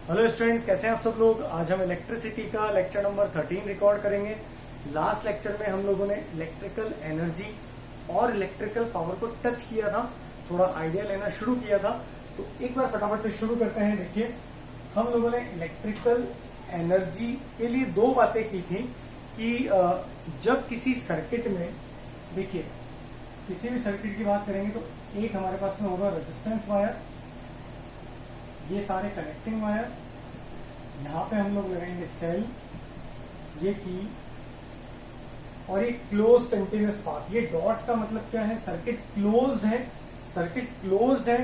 Hello students, कैसे हैं आप सब लोग। आज हम इलेक्ट्रिसिटी का लेक्चर नंबर 13 रिकॉर्ड करेंगे। लास्ट लेक्चर में हम लोगों ने इलेक्ट्रिकल एनर्जी और इलेक्ट्रिकल पावर को टच किया था, थोड़ा आइडिया लेना शुरू किया था। तो एक बार फटाफट से शुरू करते हैं। देखिए, हम लोगों ने इलेक्ट्रिकल एनर्जी के लिए दो बातें की थी कि जब किसी सर्किट में, देखिए किसी भी सर्किट की बात करेंगे तो एक हमारे पास में होगा रेजिस्टेंस वायर, ये सारे कनेक्टिंग वायर, यहाँ पे हम लोग लगाएंगे सेल, ये की, और ये क्लोज कंटिन्यूस पाथ। ये डॉट का मतलब क्या है, सर्किट क्लोज्ड है, सर्किट क्लोज्ड है।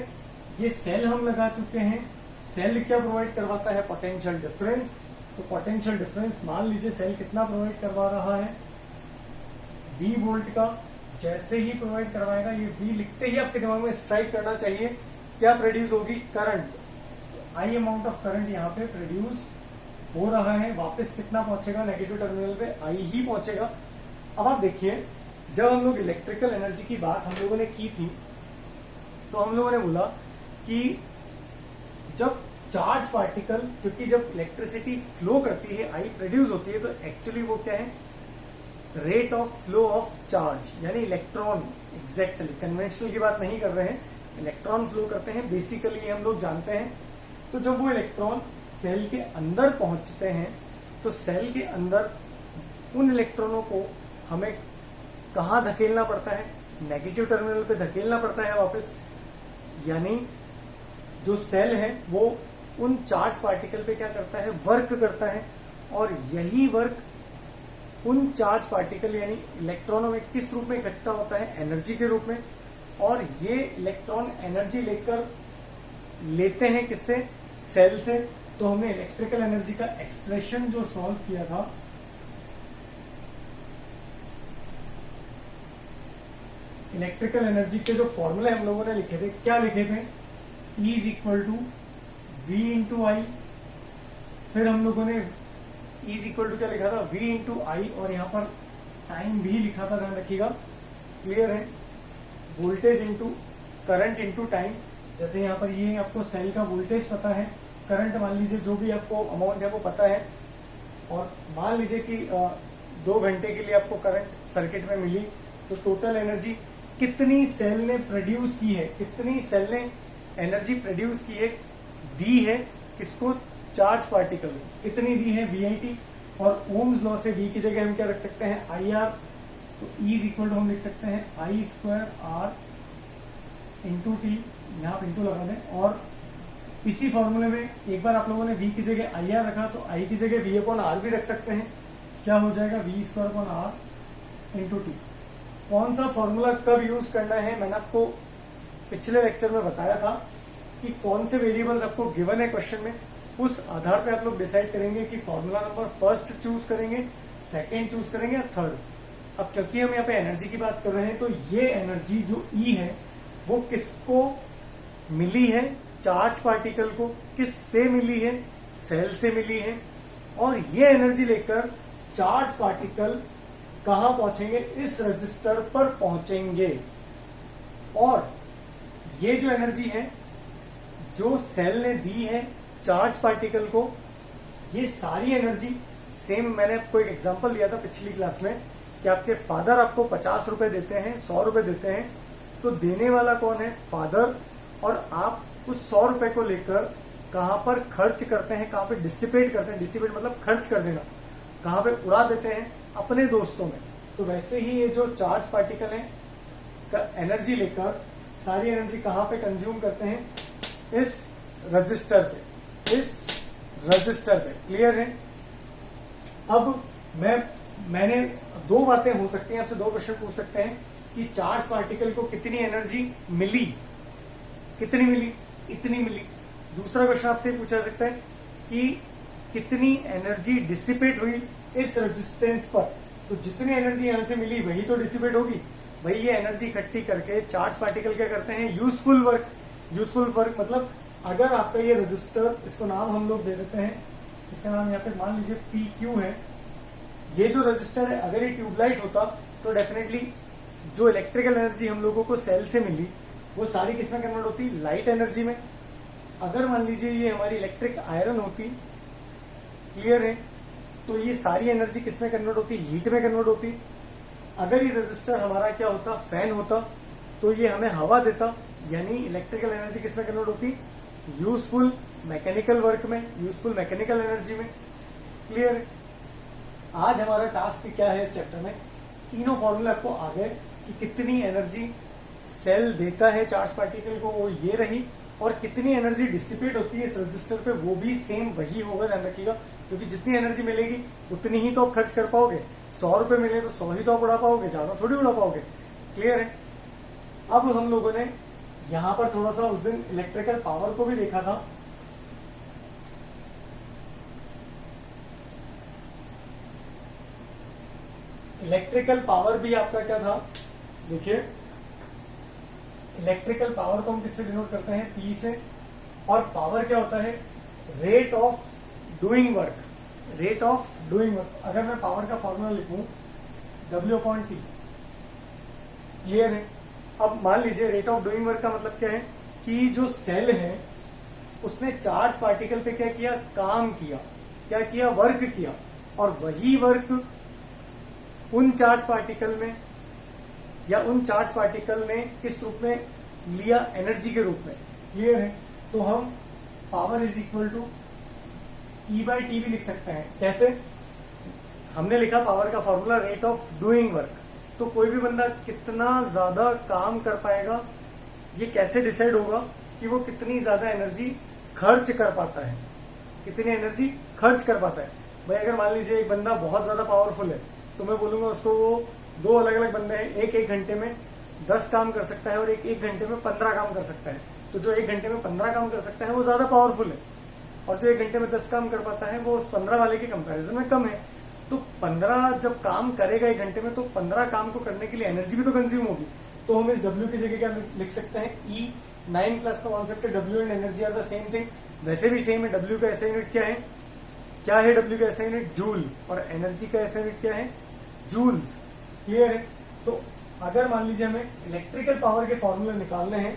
ये सेल हम लगा चुके हैं। सेल क्या प्रोवाइड करवाता है, पोटेंशियल डिफरेंस। तो पोटेंशियल डिफरेंस मान लीजिए सेल कितना प्रोवाइड करवा रहा है, 20 वोल्ट का। जैसे ही प्रोवाइड करवाएगा, ये V लिखते ही आपके दिमाग में स्ट्राइक करना चाहिए, क्या प्रोड्यूस होगी, current. I amount of current यहाँ पे प्रोड्यूस हो रहा है। वापस कितना पहुंचेगा, नेगेटिव टर्मिनल पे आई ही पहुंचेगा। अब आप देखिए, जब हम लोग इलेक्ट्रिकल एनर्जी की बात हम लोगों ने की थी, तो हम लोगों ने बोला कि जब चार्ज पार्टिकल, क्योंकि जब इलेक्ट्रिसिटी फ्लो करती है, आई प्रोड्यूस होती है, तो एक्चुअली वो क्या है, rate of flow of charge, यानी इलेक्ट्रॉन। एग्जैक्टली कन्वेंशनल की बात नहीं कर रहे हैं, इलेक्ट्रॉन फ्लो करते हैं, बेसिकली हम लोग जानते हैं। तो जब वो इलेक्ट्रॉन सेल के अंदर पहुंचते हैं, तो सेल के अंदर उन इलेक्ट्रॉनों को हमें कहाँ धकेलना पड़ता है, नेगेटिव टर्मिनल पे धकेलना पड़ता है वापस। यानी जो सेल है वो उन चार्ज पार्टिकल पे क्या करता है, वर्क करता है। और यही वर्क उन चार्ज पार्टिकल यानी इलेक्ट्रॉनों में किस रूप में इकट्ठा होता है, एनर्जी के रूप में। और ये इलेक्ट्रॉन एनर्जी लेते हैं किससे, सेल से। तो हमने इलेक्ट्रिकल एनर्जी का एक्सप्रेशन जो सॉल्व किया था, इलेक्ट्रिकल एनर्जी के जो फॉर्मूले हम लोगों ने लिखे थे, क्या लिखे थे, E is equal to V into I. फिर हम लोगों ने E इज इक्वल टू क्या लिखा था, V इंटू आई, और यहां पर टाइम भी लिखा था, ध्यान रखिएगा, क्लियर है। Voltage into current into time. जैसे यहाँ पर ये आपको सेल का वोल्टेज पता है, करंट मान लीजिए जो भी आपको अमाउंट है वो पता है, और मान लीजिए कि 2 घंटे के लिए आपको करंट सर्किट में मिली, तो टोटल एनर्जी कितनी सेल ने प्रोड्यूस की है, कितनी सेल ने एनर्जी प्रोड्यूस की है, दी है किसको, चार्ज पार्टिकल को, कितनी दी है, VIT। और ओम्स लॉ से V की जगह हम क्या रख सकते हैं, IR। तो E इज इक्वल टू हम लिख सकते हैं I square R into T, यहाँ पे इंटू लगा दें। और इसी फॉर्मूले में एक बार आप लोगों ने V की जगह IR रखा, तो I की जगह V अपॉन R भी रख सकते हैं। क्या हो जाएगा, V square upon R into T. कौन सा फॉर्मूला कब यूज करना है, मैंने आपको पिछले लेक्चर में बताया था कि कौन से वेरिएबल्स आपको गिवन है क्वेश्चन में, उस आधार पे आप लोग डिसाइड करेंगे कि फॉर्मूला नंबर फर्स्ट चूज करेंगे, सेकंड चूज करेंगे या थर्ड। अब क्योंकि हम यहाँ पे एनर्जी की बात कर रहे हैं, तो ये एनर्जी जो E है वो किसको मिली है, चार्ज पार्टिकल को। किस से मिली है, सेल से मिली है। और ये एनर्जी लेकर चार्ज पार्टिकल कहां पहुंचेंगे, इस रजिस्टर पर पहुंचेंगे। और ये जो एनर्जी है जो सेल ने दी है चार्ज पार्टिकल को, ये सारी एनर्जी सेम, मैंने आपको एक एग्जांपल दिया था पिछली क्लास में कि आपके फादर आपको 50 रुपए देते हैं, 100 रुपए देते हैं, तो देने वाला कौन है, फादर। और आप उस 100 रुपए को लेकर कहां पर खर्च करते हैं, कहां पे डिसिपेट करते हैं, डिसिपेट मतलब खर्च कर देना, कहां पे उड़ा देते हैं, अपने दोस्तों में। तो वैसे ही ये जो चार्ज पार्टिकल है एनर्जी लेकर सारी एनर्जी कहां पे कंज्यूम करते हैं, इस रजिस्टर पे, इस रजिस्टर पे, क्लियर है। अब मैंने दो बातें हो सकती हैं, आपसे दो क्वेश्चन पूछ सकते हैं कि चार्ज पार्टिकल को कितनी एनर्जी मिली, कितनी मिली, इतनी मिली। दूसरा क्वेश्चन आपसे पूछा जा सकता है कि कितनी एनर्जी डिसिपेट हुई इस रेजिस्टेंस पर। तो जितनी एनर्जी यहां से मिली वही तो डिसिपेट होगी, वही ये एनर्जी इकट्ठी करके चार्ज पार्टिकल क्या करते हैं, यूजफुल वर्क। यूजफुल वर्क मतलब अगर आपका ये रजिस्टर, इसको नाम हम लोग दे देते हैं, इसका नाम यहाँ पे मान लीजिए PQ है। ये जो रजिस्टर है, अगर ये ट्यूबलाइट होता तो डेफिनेटली जो इलेक्ट्रिकल एनर्जी हम लोगों को सेल से मिली वो सारी किसमें कन्वर्ट होती, लाइट एनर्जी में। अगर मान लीजिए ये हमारी इलेक्ट्रिक आयरन होती, क्लियर है, तो ये सारी एनर्जी किस में कन्वर्ट होती, हीट में कन्वर्ट होती। अगर ये रेजिस्टर हमारा क्या होता, फैन होता, तो ये हमें हवा देता, यानी इलेक्ट्रिकल एनर्जी किस में कन्वर्ट होती, यूजफुल मैकेनिकल वर्क में, यूजफुल मैकेनिकल एनर्जी में। क्लियर है। आज हमारा टास्क क्या है इस चैप्टर में, तीनों फॉर्मूले आपको आ गए कि कितनी एनर्जी सेल देता है चार्ज पार्टिकल को, वो ये रही, और कितनी एनर्जी डिसिपेट होती है इस रजिस्टर पे, वो भी सेम वही होगा, ध्यान रखिएगा। क्योंकि जितनी एनर्जी मिलेगी उतनी ही तो आप खर्च कर पाओगे। 100 रुपए मिले तो 100 ही तो आप उड़ा पाओगे, ज्यादा थोड़ी उड़ा पाओगे। क्लियर है। अब हम लोगों ने यहां पर थोड़ा सा उस दिन इलेक्ट्रिकल पावर को भी देखा था। इलेक्ट्रिकल पावर भी आपका क्या था, देखिए इलेक्ट्रिकल पावर को हम किससे डिनोट करते हैं, पी से। और पावर क्या होता है, rate of doing work, rate of doing work. अगर मैं पावर का फॉर्मूला लिखूं W/T, क्लियर है। अब मान लीजिए रेट ऑफ डूइंग वर्क का मतलब क्या है कि जो सेल है उसने चार्ज पार्टिकल पे क्या किया, काम किया, क्या किया, वर्क किया, और वही वर्क उन चार्ज पार्टिकल में, या उन चार्ज पार्टिकल ने किस रूप में लिया, एनर्जी के रूप में। क्लियर है। तो हम power is equal to E/T भी लिख सकते हैं। कैसे, हमने लिखा पावर का formula rate of doing work, तो कोई भी बंदा कितना ज्यादा काम कर पाएगा, ये कैसे डिसाइड होगा कि वो कितनी ज्यादा एनर्जी खर्च कर पाता है, कितनी एनर्जी खर्च कर पाता है। भाई अगर मान लीजिए एक बंदा बहुत ज्यादा पावरफुल है, तो मैं बोलूंगा उसको वो 2 अलग अलग बंदे हैं, एक घंटे में 10 काम कर सकता है और एक घंटे में 15 काम कर सकता है। तो जो 1 घंटे में 15 काम कर सकता है वो ज्यादा पावरफुल है, और जो 1 घंटे में 10 काम कर पाता है वो उस 15 वाले के कंपैरिजन में कम है। तो 15 जब काम करेगा 1 घंटे में, तो 15 काम को करने के लिए एनर्जी भी तो कंज्यूम होगी। तो हम इस W की जगह क्या लिख सकते हैं, E। 9 क्लास का कॉन्सेप्ट है, W and energy are the same thing. वैसे भी सेम है। W का ऐसा यूनिट क्या है, W का ऐसा यूनिट जूल, और एनर्जी का ऐसा यूनिट क्या है, जूल्स। क्लियर है। तो अगर मान लीजिए हमें इलेक्ट्रिकल पावर के फॉर्मूले निकालने हैं,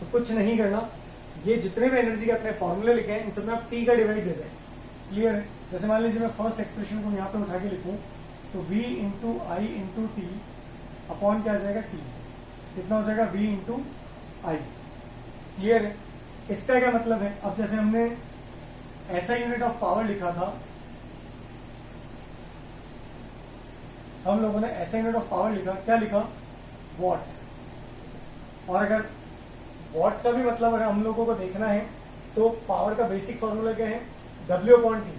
तो कुछ नहीं करना, ये जितने भी एनर्जी के अपने फॉर्मूले लिखे हैं इन सब में आप T का डिवाइड दे दें। क्लियर है। जैसे मान लीजिए मैं फर्स्ट एक्सप्रेशन को यहाँ पे उठा के लिखूं, तो V into I into T upon क्या आ जाएगा, T। कितना हो जाएगा, V इंटू आई। क्लियर है। इसका क्या मतलब है, अब जैसे हमने ऐसा यूनिट ऑफ पावर लिखा था, हम लोगों ने ऐसा यूनिट ऑफ पावर लिखा, क्या लिखा, वॉट। और अगर वॉट का भी मतलब अगर हम लोगों को देखना है, तो पावर का बेसिक फॉर्मूला क्या है, W/T,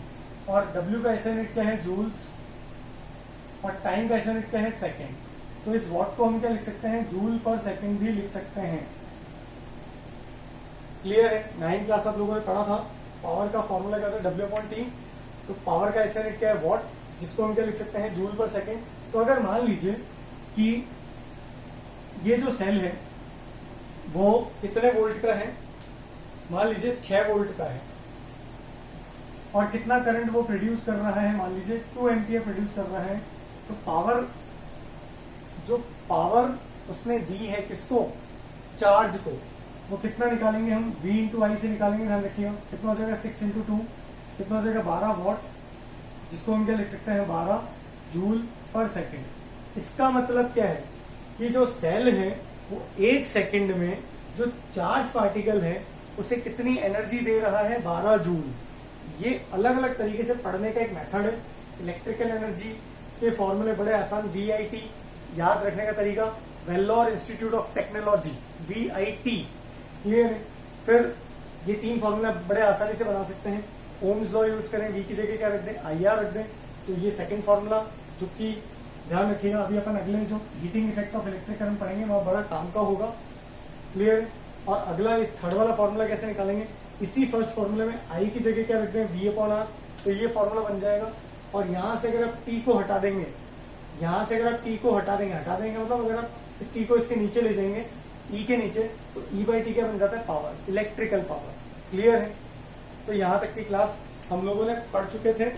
और W का ऐसा यूनिट क्या है, जूल्स, और टाइम का ऐसा यूनिट क्या है, सेकेंड। तो इस वॉट को हम क्या लिख सकते हैं, जूल पर सेकेंड भी लिख सकते हैं। क्लियर है। 9 क्लास आप लोगों ने पढ़ा था, पावर का फॉर्मूला क्या था, W/T। तो पावर का ऐसा यूनिट क्या है, वॉट, जिसको हम क्या लिख सकते हैं, जूल पर सेकेंड। तो अगर मान लीजिए कि ये जो सेल है वो कितने वोल्ट का है, मान लीजिए 6 वोल्ट का है, और कितना करंट वो प्रोड्यूस कर रहा है, मान लीजिए 2 एम्पियर प्रोड्यूस कर रहा है। तो पावर, जो पावर उसने दी है किसको, चार्ज को, वो कितना निकालेंगे हम, V इंटू आई से निकालेंगे। ध्यान रखिएगा कितना हो जाएगा, 6 इंटू 2 कितना हो जाएगा, 12 वॉट, जिसको हम क्या लिख सकते हैं, 12 जूल पर सेकेंड। इसका मतलब क्या है कि जो सेल है वो 1 सेकेंड में जो चार्ज पार्टिकल है उसे कितनी एनर्जी दे रहा है, 12 जूल। ये अलग अलग तरीके से पढ़ने का एक मेथड है। इलेक्ट्रिकल एनर्जी के फॉर्मूले बड़े आसान, VIT याद रखने का तरीका, Vellore institute of technology, VIT। Clear है। फिर ये 3 फॉर्मूला बड़े आसानी से बना सकते हैं। ओम्स लॉ यूज करें, V की जगह क्या रख दें, IR रख दें। तो ये सेकंड फॉर्मूला, जो कि ध्यान रखिएगा अभी अपन अगले जो heating effect of electric current पढ़ेंगे वह बड़ा काम का होगा। क्लियर। और अगला इस थर्ड वाला फॉर्मूला कैसे निकालेंगे, इसी फर्स्ट फॉर्मूले में I की जगह क्या रख दें, V/R। तो ये फॉर्मूला बन जाएगा। और यहां से अगर आप T को हटा देंगे, यहां से अगर आप T को हटा देंगे मतलब अगर आप इस T को इसके नीचे ले जाएंगे, E के नीचे, तो E/T क्या बन जाता है, पावर, इलेक्ट्रिकल पावर। क्लियर है। तो यहां तक की क्लास हम लोगों ने पढ़ चुके थे।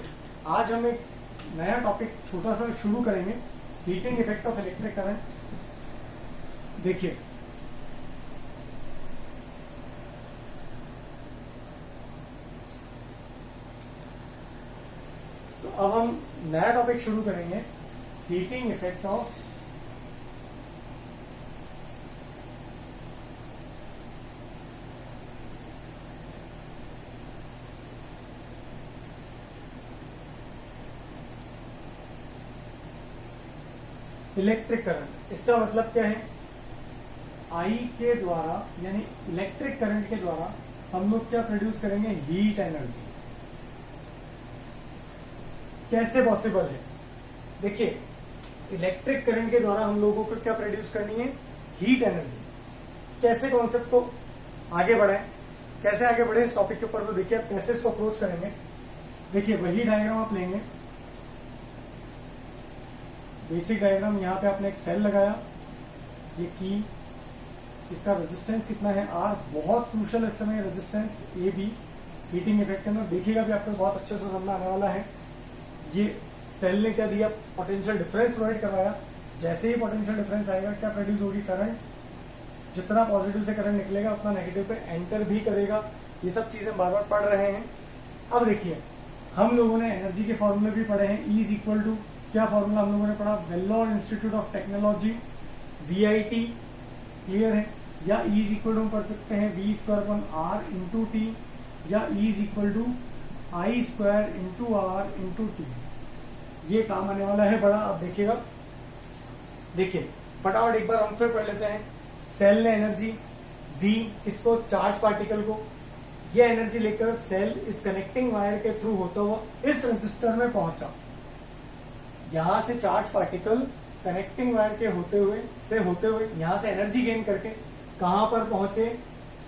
आज हम एक नया टॉपिक छोटा सा शुरू करेंगे, heating effect of electric current. देखिए अब हम नया टॉपिक शुरू करेंगे, heating effect of electric current. इसका मतलब क्या है, आई के द्वारा यानी इलेक्ट्रिक करंट के द्वारा हम लोग क्या प्रोड्यूस करेंगे, हीट एनर्जी। कैसे पॉसिबल है, देखिए इलेक्ट्रिक करंट के द्वारा हम लोगों को क्या प्रोड्यूस करनी है, हीट एनर्जी। कैसे कॉन्सेप्ट को आगे बढ़ाएं, कैसे आगे बढ़े इस टॉपिक के ऊपर, तो देखिए आप कैसे इसको अप्रोच करेंगे। देखिए वही डायग्राम आप लेंगे, बेसिक डायग्राम। यहां पे आपने एक सेल लगाया, ये की, इसका रेजिस्टेंस कितना है, आर। बहुत क्रूशल इस समय resistance A B heating effect के अंदर देखिएगा भी आपको बहुत अच्छे से समझ आने वाला है। ये सेल ने क्या दिया, पोटेंशियल डिफरेंस प्रोवाइड करवाया। जैसे ही पोटेंशियल डिफरेंस आएगा क्या प्रोड्यूस होगी, करंट। जितना पॉजिटिव से करंट निकलेगा उतना नेगेटिव पे एंटर भी करेगा। ये सब चीजें बार बार पढ़ रहे हैं। अब देखिए हम लोगों ने एनर्जी के फॉर्मूले भी पढ़े हैं। E इज इक्वल टू, क्या फॉर्मूला हम लोगों ने पढ़ा, Vellore institute of technology, VIT, clear है। या E इज इक्वल टू हम पढ़ सकते हैं V²/R इंटू टी, या E is equal to I²/R into T. ये काम आने वाला है बड़ा। अब देखिएगा, देखिए फटाफट एक बार हम फिर पढ़ लेते हैं। सेल ने एनर्जी दी, किसको, चार्ज पार्टिकल को। ये एनर्जी लेकर सेल इस कनेक्टिंग वायर के थ्रू होता हुआ इस रजिस्टर में पहुंचा। यहां से चार्ज पार्टिकल कनेक्टिंग वायर के होते हुए यहां से एनर्जी गेन करके कहां पर पहुंचे,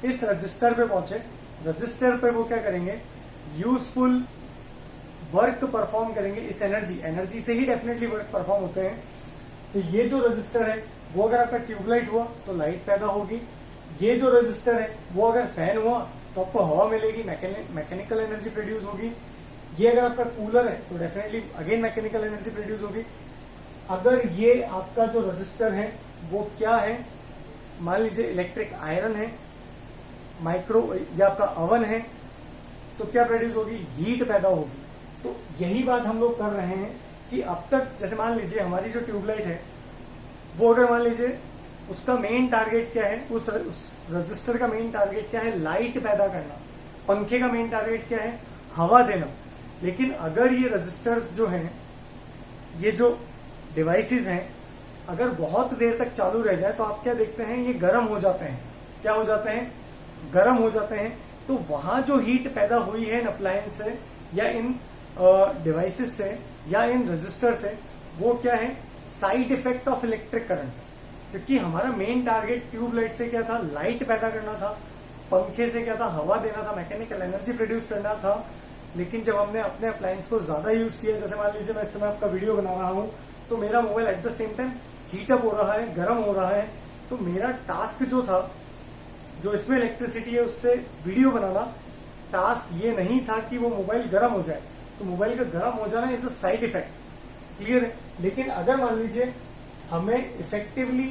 इस रजिस्टर पे पहुंचे। रजिस्टर पे वो क्या करेंगे, यूजफुल वर्क परफॉर्म करेंगे। इस एनर्जी से ही डेफिनेटली वर्क परफॉर्म होते हैं। तो ये जो रजिस्टर है वो अगर आपका ट्यूबलाइट हुआ तो लाइट पैदा होगी। ये जो रजिस्टर है वो अगर फैन हुआ तो आपको हवा मिलेगी, मैकेनिकल एनर्जी प्रोड्यूस होगी। ये अगर आपका कूलर है तो definitely again mechanical energy produce होगी। अगर ये आपका जो रजिस्टर है वो क्या है, मान लीजिए इलेक्ट्रिक आयरन है, माइक्रो या आपका अवन है, तो क्या प्रोड्यूस होगी, हीट पैदा होगी। तो यही बात हम लोग कर रहे हैं कि अब तक जैसे मान लीजिए हमारी जो ट्यूबलाइट है वो अगर मान लीजिए उसका मेन टारगेट क्या है, उस रजिस्टर का मेन टारगेट क्या है, लाइट पैदा करना। पंखे का मेन टारगेट क्या है, हवा देना। लेकिन अगर ये रजिस्टर्स जो हैं, ये जो डिवाइसेस हैं, अगर बहुत देर तक चालू रह जाए तो आप क्या देखते हैं, ये गर्म हो जाते हैं। क्या हो जाते हैं, गर्म हो जाते हैं। तो वहां जो हीट पैदा हुई है इन अप्लायंस से या इन डिवाइसेस से या इन रजिस्टर से, वो क्या है, side effect of electric current. क्योंकि हमारा मेन टारगेट ट्यूबलाइट से क्या था, लाइट पैदा करना था। पंखे से क्या था, हवा देना था, मैकेनिकल एनर्जी प्रोड्यूस करना था। लेकिन जब हमने अपने अप्लायंस को ज्यादा यूज किया, जैसे मान लीजिए मैं इस समय आपका वीडियो बना रहा हूं तो मेरा mobile at the same time heat up हो रहा है, गर्म हो रहा है। तो मेरा टास्क जो था, जो इसमें इलेक्ट्रिसिटी है उससे वीडियो बनाना, टास्क ये नहीं था कि वो मोबाइल गर्म हो जाए। तो मोबाइल का गर्म हो जाना is a side effect, clear है। लेकिन अगर मान लीजिए हमें इफेक्टिवली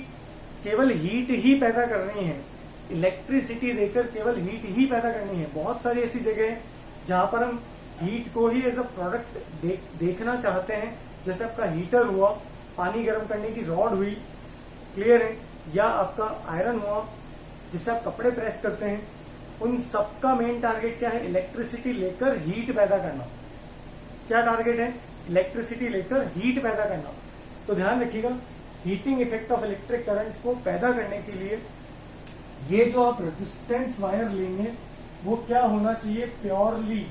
केवल हीट ही पैदा करनी है, इलेक्ट्रिसिटी देकर केवल हीट ही पैदा करनी है। बहुत सारी ऐसी जगह है जहां पर हम हीट को ही एज अ प्रोडक्ट देखना चाहते हैं। जैसे आपका हीटर हुआ, पानी गर्म करने की रॉड हुई, क्लियर है, या आपका आयरन हुआ जिससे आप कपड़े प्रेस करते हैं। उन सबका मेन टारगेट क्या है, इलेक्ट्रिसिटी लेकर हीट पैदा करना। क्या टारगेट है, इलेक्ट्रिसिटी लेकर हीट पैदा करना। तो ध्यान रखिएगा, heating effect of electric current को पैदा करने के लिए ये जो आप रेजिस्टेंस वायर लेंगे वो क्या होना चाहिए, प्योरली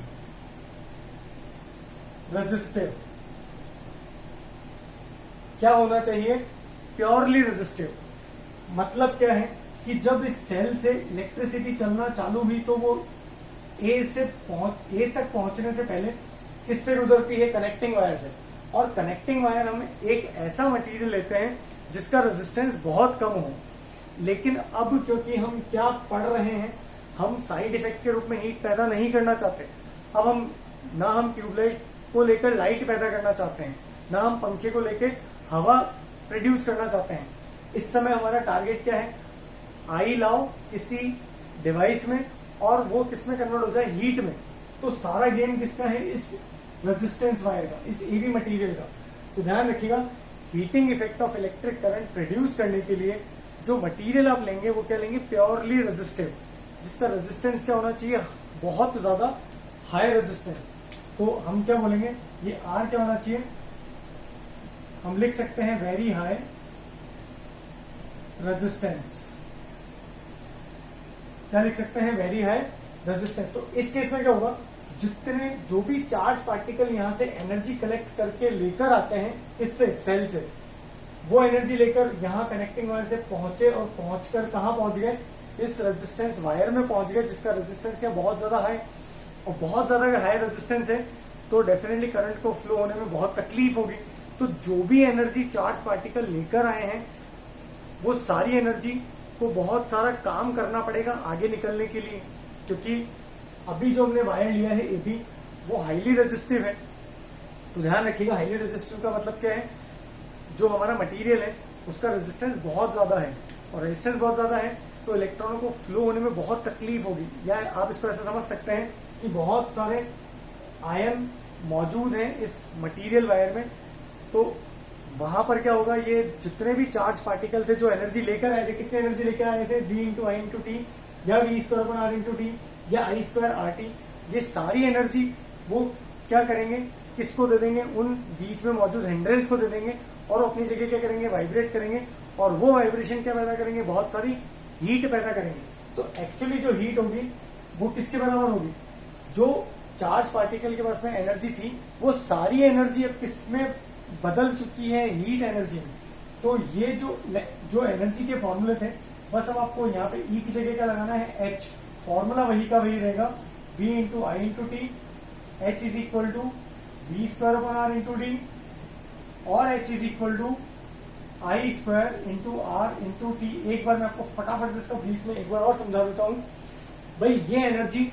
रेजिस्टिव। क्या होना चाहिए, प्योरली रेजिस्टिव। मतलब क्या है कि जब इस सेल से इलेक्ट्रिसिटी चलना चालू हुई तो वो ए तक पहुंचने से पहले किससे गुजरती है, कनेक्टिंग वायर से। और कनेक्टिंग वायर हम एक ऐसा मटेरियल लेते हैं जिसका रेजिस्टेंस बहुत कम हो। लेकिन अब क्योंकि हम क्या पढ़ रहे हैं, हम साइड इफेक्ट के रूप में हीट पैदा नहीं करना चाहते। अब हम ट्यूबलाइट को लेकर लाइट पैदा करना चाहते हैं, ना हम पंखे को लेकर हवा प्रोड्यूस करना चाहते हैं। इस समय हमारा टारगेट क्या है, आई लाओ किसी डिवाइस में और वो किस में कन्वर्ट हो जाए, हीट में। तो सारा गेम किसका है, इस रेजिस्टेंस वायर का, इस एबी मटेरियल का। तो ध्यान रखिएगा, heating effect of electric current produce करने के लिए जो मटेरियल आप लेंगे वो क्या लेंगे, प्योरली रेजिस्टिव, जिसका रेजिस्टेंस क्या होना चाहिए, बहुत ज्यादा हाई रेजिस्टेंस। तो हम क्या बोलेंगे, ये आर क्या होना चाहिए, हम लिख सकते हैं वेरी हाई रेजिस्टेंस। क्या लिख सकते हैं, वेरी हाई रेजिस्टेंस। तो इस केस में क्या होगा, जितने जो भी चार्ज पार्टिकल यहां से एनर्जी कलेक्ट करके लेकर आते हैं इससे सेल से, वो एनर्जी लेकर यहां कनेक्टिंग वायर से पहुंचे और पहुंचकर कहां पहुंच गए, इस रेजिस्टेंस वायर में पहुंच गए, जिसका रेजिस्टेंस क्या बहुत ज्यादा हाई। और बहुत ज्यादा अगर हाई रेजिस्टेंस है तो डेफिनेटली करंट को फ्लो होने में बहुत तकलीफ होगी। तो जो भी एनर्जी चार्ज पार्टिकल लेकर आए हैं वो सारी एनर्जी को बहुत सारा काम करना पड़ेगा आगे निकलने के लिए, क्योंकि अभी जो हमने वायर लिया है एबी वो हाईली रेजिस्टिव है। तो ध्यान रखिएगा, हाईली रेजिस्टिव का मतलब क्या है, जो हमारा मटेरियल है उसका रेजिस्टेंस बहुत ज्यादा है, और रेजिस्टेंस बहुत ज्यादा है तो इलेक्ट्रॉनों को फ्लो होने में बहुत तकलीफ होगी। या आप इसको ऐसे समझ सकते हैं कि बहुत सारे आयन मौजूद हैं इस मटेरियल वायर में, तो वहां पर क्या होगा, ये जितने भी चार्ज पार्टिकल थे जो एनर्जी लेकर आए थे, कितने एनर्जी लेकर आए थे, V into I into T, या V square upon R into T, या आई स्क्वायर आर टी, ये सारी एनर्जी वो क्या करेंगे, किसको दे देंगे, उन बीच में मौजूद हिंड्रेंस को दे देंगे, और अपनी जगह क्या करेंगे, वाइब्रेट करेंगे, और वो वाइब्रेशन क्या पैदा करेंगे, बहुत सारी हीट पैदा करेंगे। तो एक्चुअली जो हीट होगी वो किसके बराबर होगी, जो चार्ज पार्टिकल के पास में एनर्जी थी वो सारी एनर्जी अब किसमें बदल चुकी है, हीट एनर्जी में। तो ये जो एनर्जी के फॉर्मूले थे, बस अब आपको यहाँ पे ई की जगह क्या लगाना है, एच, फॉर्मूला वही का वही रहेगा, V into I into T, H is equal to V square upon R into D, और H is equal to I square into R into T. एक बार मैं आपको फटाफट से इसका ब्रीफ में एक बार और समझा देता हूं। भाई ये एनर्जी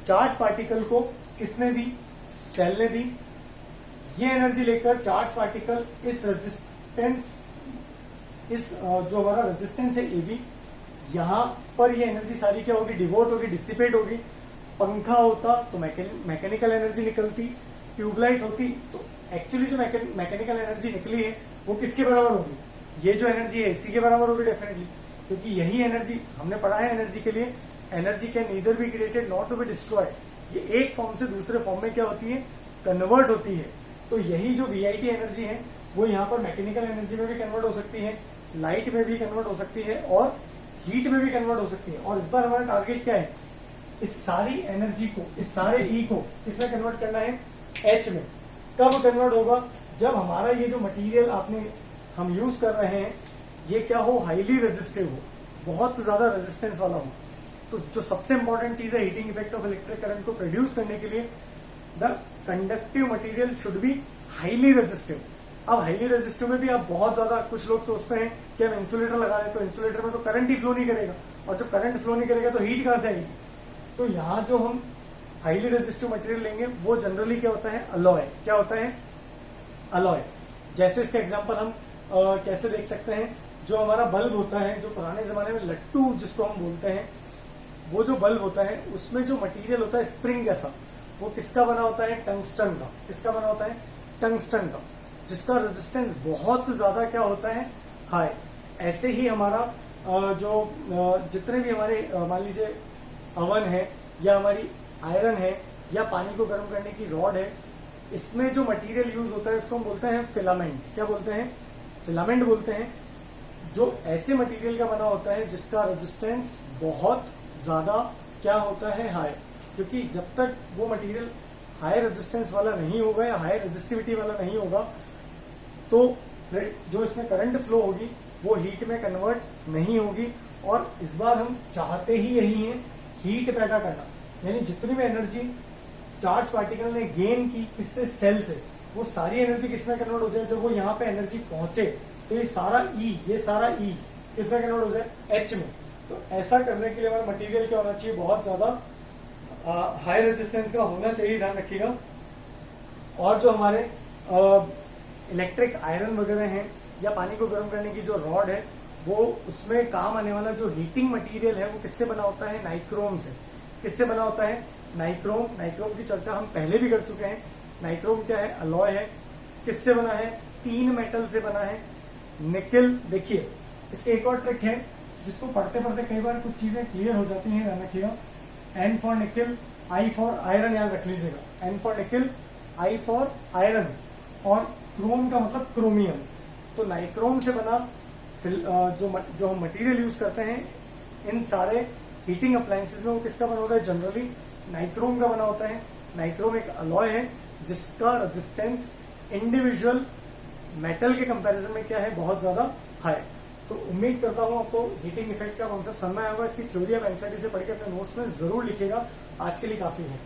चार्ज पार्टिकल को किसने दी, सेल ने दी। ये एनर्जी लेकर चार्ज पार्टिकल इस रेजिस्टेंस, इस जो हमारा रेजिस्टेंस है एबी, यहां पर ये एनर्जी सारी क्या होगी, डिवोट होगी, डिसिपेट होगी। पंखा होता तो मैकेनिकल एनर्जी निकलती, ट्यूबलाइट होती तो एक्चुअली जो मैकेनिकल एनर्जी निकली है वो किसके बराबर होगी, ये जो एनर्जी है इसी के बराबर होगी डेफिनेटली, क्योंकि यही एनर्जी हमने पढ़ा है एनर्जी के लिए, energy can neither be created not to be destroyed. ये एक फॉर्म से दूसरे फॉर्म में क्या होती है, कन्वर्ट होती है। तो यही जो वीआईटी एनर्जी है वो यहाँ पर मैकेनिकल एनर्जी में भी कन्वर्ट हो सकती है, लाइट में भी कन्वर्ट हो सकती है, और हीट में भी कन्वर्ट हो सकती है। और इस बार हमारा टारगेट क्या है, इस सारी एनर्जी को, इस सारे ई को किसमें कन्वर्ट करना है, एच में। कब कन्वर्ट होगा, जब हमारा ये जो मटेरियल हम यूज कर रहे हैं ये क्या हो, हाईली रेजिस्टिव हो, बहुत ज्यादा रेजिस्टेंस वाला हो। तो जो सबसे इंपॉर्टेंट चीज है heating effect of electric current को प्रोड्यूस करने के लिए, the conductive material should be highly resistive. अब हाईली रेजिस्टिव में भी आप बहुत ज्यादा, कुछ लोग सोचते हैं कि हम इंसुलेटर लगा दें तो इंसुलेटर में तो करंट ही फ्लो नहीं करेगा, और जब करंट फ्लो नहीं करेगा तो हीट कहां से आएगी। तो यहाँ जो हम हाईली रेजिस्टिव मटेरियल लेंगे वो जनरली क्या होता है, अलॉय। क्या होता है, अलॉय। जैसे इसका एग्जांपल हम कैसे देख सकते हैं, जो हमारा बल्ब होता है, जो पुराने जमाने में लट्टू जिसको हम बोलते हैं, वो जो बल्ब होता है उसमें जो मटेरियल होता है स्प्रिंग जैसा, वो किसका बना होता है, टंगस्टन का। किसका बना होता है, टंगस्टन का, जिसका रेजिस्टेंस बहुत ज्यादा क्या होता है, हाई। ऐसे ही हमारा जो जितने भी हमारे मान लीजिए अवन है, या हमारी आयरन है, या पानी को गर्म करने की रॉड है, इसमें जो मटेरियल यूज होता है इसको हम बोलते हैं फिलामेंट। क्या बोलते हैं, फिलामेंट बोलते हैं। जो ऐसे मटेरियल का बना होता है जिसका रेजिस्टेंस बहुत ज्यादा क्या होता है, हाई। क्योंकि जब तक वो मटेरियल हाई रेजिस्टेंस वाला नहीं होगा या हाई रेजिस्टिविटी वाला नहीं होगा तो जो इसमें करंट फ्लो होगी वो हीट में कन्वर्ट नहीं होगी। और इस बार हम चाहते ही यही है, हीट पैदा करना। यानी जितनी भी एनर्जी चार्ज पार्टिकल ने गेन की इससे सेल से, वो सारी एनर्जी किसमें कन्वर्ट हो जाए, जब वो यहाँ पे एनर्जी पहुंचे तो ये सारा ई किसमें कन्वर्ट हो जाए, एच में। तो ऐसा करने के लिए हमारा मटेरियल क्या होना चाहिए, बहुत ज्यादा हाई रेजिस्टेंस का होना चाहिए, ध्यान रखिएगा। और जो हमारे इलेक्ट्रिक आयरन वगैरह हैं, या पानी को गर्म करने की जो रॉड है, वो उसमें काम आने वाला जो हीटिंग मटेरियल है वो किससे बना होता है, नाइक्रोम से। किससे बना होता है, नाइक्रोम। नाइक्रोम की चर्चा हम पहले भी कर चुके हैं। नाइक्रोम क्या है? अलॉय है। किससे बना है? 3 मेटल से बना है। निकेल, देखिए इसके एक और ट्रिक है जिसको पढ़ते पढ़ते कई बार कुछ चीजें क्लियर हो जाती हैं, ध्यान रखिएगा। N for nickel, I for iron, याद रख लीजिएगा। N for nickel, I for iron, और क्रोम का मतलब क्रोमियम। तो नाइक्रोम से बना जो हम मटेरियल यूज करते हैं इन सारे हीटिंग अप्लायंसेस में, वो किसका बना होता है? जनरली नाइक्रोम का बना होता है। नाइक्रोम एक अलॉय है जिसका रेजिस्टेंस इंडिविजुअल मेटल के कंपैरिजन में क्या है? बहुत ज्यादा हाई। तो उम्मीद करता हूं आपको हीटिंग इफेक्ट का कॉन्सेप्ट समझ में आया होगा। इसकी थ्योरी आप एनसीईआरटी से पढ़ के अपने नोट्स में जरूर लिखिएगा। आज के लिए काफी है।